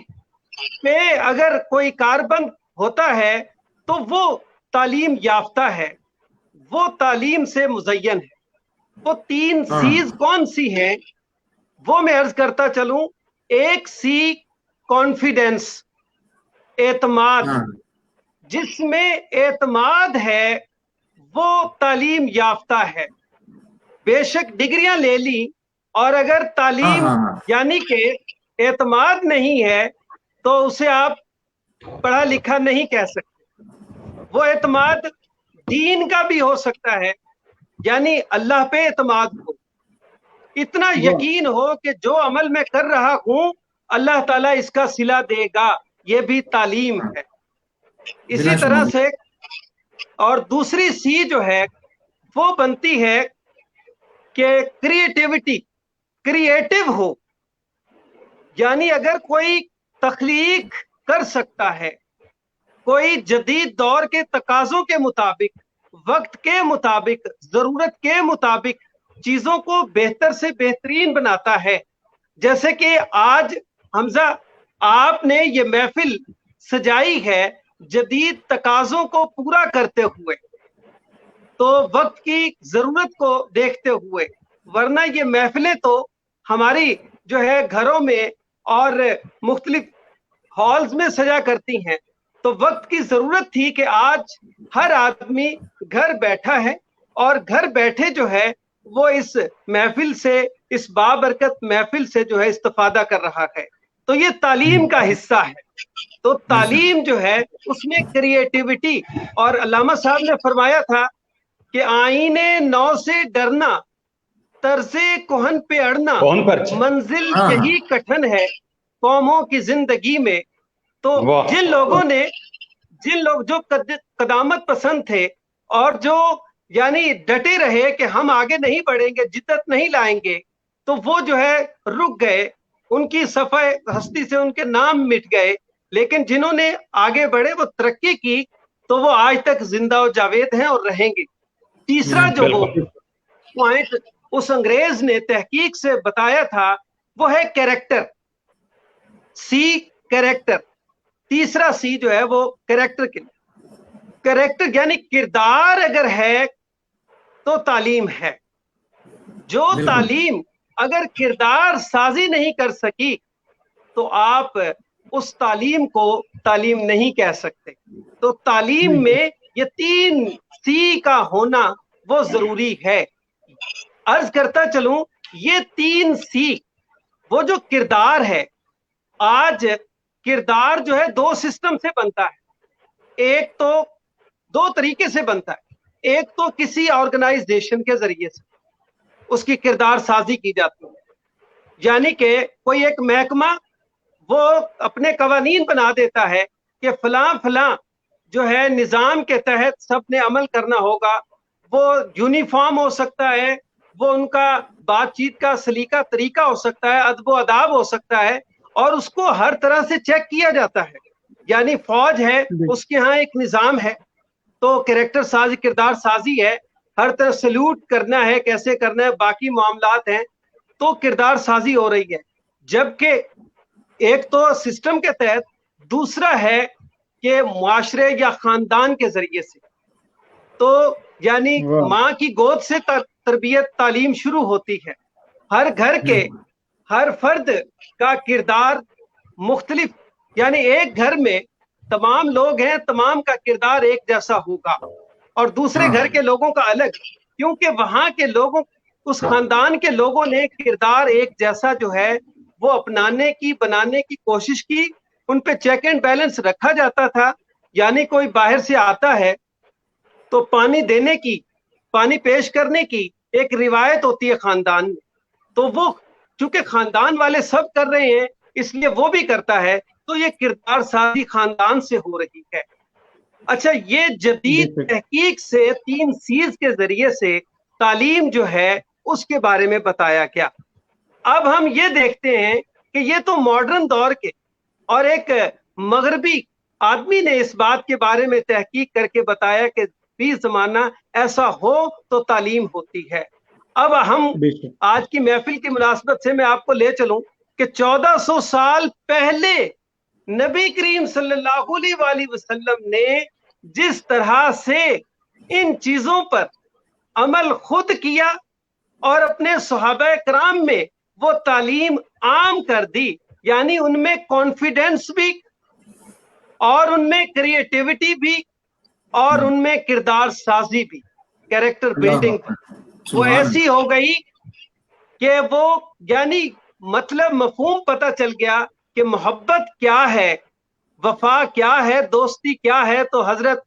پہ اگر کوئی کاربند ہوتا ہے تو وہ تعلیم یافتہ ہے، وہ تعلیم سے مزین ہے. وہ 3 ہاں سیز کون سی ہیں وہ میں عرض کرتا چلوں. ایک سی کانفیڈینس، اعتماد. ہاں جس میں اعتماد ہے وہ تعلیم یافتہ ہے. بے شک ڈگریاں لے لی اور اگر ہاں تعلیم ہاں ہاں یعنی کہ اعتماد نہیں ہے تو اسے آپ پڑھا لکھا نہیں کہہ سکتے. وہ اعتماد دین کا بھی ہو سکتا ہے، یعنی اللہ پہ اعتماد ہو، اتنا یقین ہو کہ جو عمل میں کر رہا ہوں اللہ تعالیٰ اس کا صلہ دے گا، یہ بھی تعلیم ہے. اسی بلا طرح شبہ. سے اور دوسری سی جو ہے وہ بنتی ہے کہ کریٹیوٹی، کریٹو ہو. یعنی اگر کوئی تخلیق کر سکتا ہے، کوئی جدید دور کے تقاضوں کے مطابق، وقت کے مطابق، ضرورت کے مطابق چیزوں کو بہتر سے بہترین بناتا ہے. جیسے کہ آج حمزہ آپ نے یہ محفل سجائی ہے جدید تقاضوں کو پورا کرتے ہوئے، تو وقت کی ضرورت کو دیکھتے ہوئے، ورنہ یہ محفلیں تو ہماری جو ہے گھروں میں اور مختلف ہالز میں سجا کرتی ہیں. تو وقت کی ضرورت تھی کہ آج ہر آدمی گھر بیٹھا ہے اور گھر بیٹھے جو ہے وہ اس محفل سے، اس بابرکت محفل سے جو ہے استفادہ کر رہا ہے. تو یہ تعلیم کا حصہ ہے. تو تعلیم جو ہے اس میں کریٹیوٹی، اور علامہ صاحب نے فرمایا تھا کہ آئینے نو سے ڈرنا، طرز کوہن پہ اڑنا، کون پر منزل یہی کٹھن ہے قوموں کی زندگی میں. تو جن لوگوں نے جو قدامت پسند تھے اور جو یعنی ڈٹے رہے کہ ہم آگے نہیں بڑھیں گے، جدت نہیں لائیں گے، تو وہ جو ہے رک گئے، ان کی صفحہ ہستی سے ان کے نام مٹ گئے. لیکن جنہوں نے آگے بڑھے، وہ ترقی کی، تو وہ آج تک زندہ و جاوید ہیں اور رہیں گے. تیسرا جو وہ پوائنٹ اس انگریز نے تحقیق سے بتایا تھا وہ ہے کیریکٹر. سی کیریکٹر، تیسرا سی جو ہے وہ کیریکٹر یعنی کردار اگر ہے تو تعلیم ہے. جو تعلیم اگر کردار سازی نہیں کر سکی تو آپ اس تعلیم کو تعلیم نہیں کہہ سکتے. تو تعلیم میں یہ 3 سی کا ہونا وہ ضروری ہے. عرض کرتا چلوں، یہ 3 سی وہ جو کردار ہے، آج کردار جو ہے 2 سسٹم سے بنتا ہے. ایک تو 2 طریقے سے بنتا ہے. ایک تو کسی آرگنائزیشن کے ذریعے سے اس کی کردار سازی کی جاتی ہے، یعنی کہ کوئی ایک محکمہ وہ اپنے قوانین بنا دیتا ہے کہ فلاں فلاں جو ہے نظام کے تحت سب نے عمل کرنا ہوگا. وہ یونیفارم ہو سکتا ہے، وہ ان کا بات چیت کا سلیقہ طریقہ ہو سکتا ہے، ادب و آداب ہو سکتا ہے، اور اس کو ہر طرح سے چیک کیا جاتا ہے. یعنی فوج ہے، اس کے ہاں ایک نظام ہے، تو کریکٹر سازی، کردار سازی ہے، ہر طرح سلوٹ کرنا ہے، کیسے کرنا ہے، باقی معاملات ہیں، تو کردار سازی ہو رہی ہے. جبکہ ایک تو سسٹم کے تحت، دوسرا ہے کہ معاشرے یا خاندان کے ذریعے سے. تو یعنی ماں کی گود سے تربیت تعلیم شروع ہوتی ہے. ہر گھر کے ہر فرد کا کردار مختلف، یعنی ایک گھر میں تمام لوگ ہیں، تمام کا کردار ایک جیسا ہوگا، اور دوسرے گھر کے لوگوں کا الگ، کیونکہ وہاں کے لوگوں، اس خاندان کے لوگوں نے کردار ایک جیسا جو ہے وہ اپنانے کی، بنانے کی کوشش کی. ان پہ چیک اینڈ بیلنس رکھا جاتا تھا. یعنی کوئی باہر سے آتا ہے تو پانی دینے کی، پانی پیش کرنے کی ایک روایت ہوتی ہے خاندان میں، تو وہ چونکہ خاندان والے سب کر رہے ہیں اس لیے وہ بھی کرتا ہے. تو یہ کردار سازی خاندان سے ہو رہی ہے. اچھا، یہ جدید تحقیق سے 3 سیز کے ذریعے سے تعلیم جو ہے اس کے بارے میں بتایا گیا. اب ہم یہ دیکھتے ہیں کہ یہ تو ماڈرن دور کے، اور ایک مغربی آدمی نے اس بات کے بارے میں تحقیق کر کے بتایا کہ بھی زمانہ ایسا ہو تو تعلیم ہوتی ہے. اب ہم آج کی محفل کی مناسبت سے میں آپ کو لے چلوں کہ 1400 سال پہلے نبی کریم صلی اللہ علیہ وآلہ وسلم نے جس طرح سے ان چیزوں پر عمل خود کیا اور اپنے صحابہ کرام میں وہ تعلیم عام کر دی، یعنی ان میں کانفیڈنس بھی، اور ان میں کریٹیوٹی بھی، اور ان میں کردار سازی بھی، کیریکٹر بلڈنگ بھی، وہ ایسی ہو گئی کہ وہ یعنی مطلب مفہوم پتہ چل گیا کہ محبت کیا ہے، وفا کیا ہے، دوستی کیا ہے. تو حضرت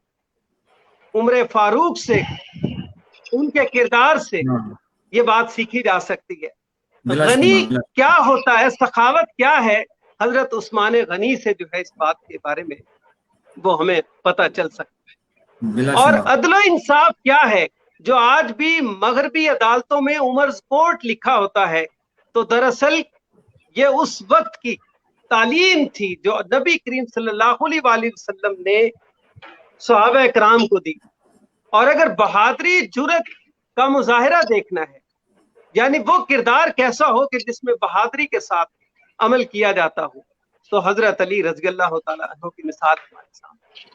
عمر فاروق سے، ان کے کردار سے یہ بات سیکھی جا سکتی ہے. غنی کیا ہوتا ہے، سخاوت کیا ہے، حضرت عثمان غنی سے جو ہے اس بات کے بارے میں وہ ہمیں پتہ چل سکتا ہے. اور عدل و انصاف کیا ہے، جو آج بھی مغربی عدالتوں میں عمرز کورٹ لکھا ہوتا ہے، تو دراصل یہ اس وقت کی تعلیم تھی جو نبی کریم صلی اللہ علیہ وآلہ وسلم نے صحابہ کرام کو دی. اور اگر بہادری، جرت کا مظاہرہ دیکھنا ہے، یعنی وہ کردار کیسا ہو کہ جس میں بہادری کے ساتھ عمل کیا جاتا ہو، تو حضرت علی رضی اللہ تعالیٰ عنہ کی مثال ہمارے سامنے.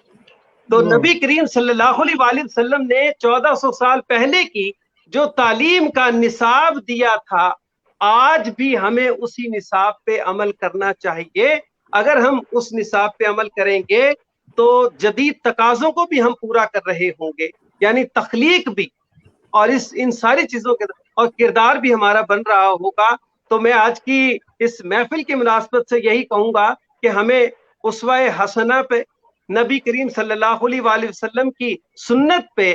تو نبی کریم صلی اللہ علیہ وآلہ وسلم نے 1400 سال پہلے کی جو تعلیم کا نصاب دیا تھا، آج بھی ہمیں اسی نصاب پہ عمل کرنا چاہیے. اگر ہم اس نصاب پہ عمل کریں گے تو جدید تقاضوں کو بھی ہم پورا کر رہے ہوں گے، یعنی تخلیق بھی، اور ان ساری چیزوں کے، اور کردار بھی ہمارا بن رہا ہوگا. تو میں آج کی اس محفل کی مناسبت سے یہی کہوں گا کہ ہمیں اسوہ حسنہ پہ، نبی کریم صلی اللہ علیہ وآلہ وسلم کی سنت پہ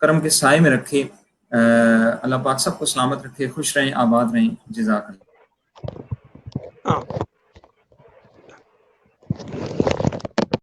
کرم کے سائے میں رکھے. اللہ پاک سب کو سلامت رکھے, خوش رہیں, آباد رہیں. جزاک اللہ.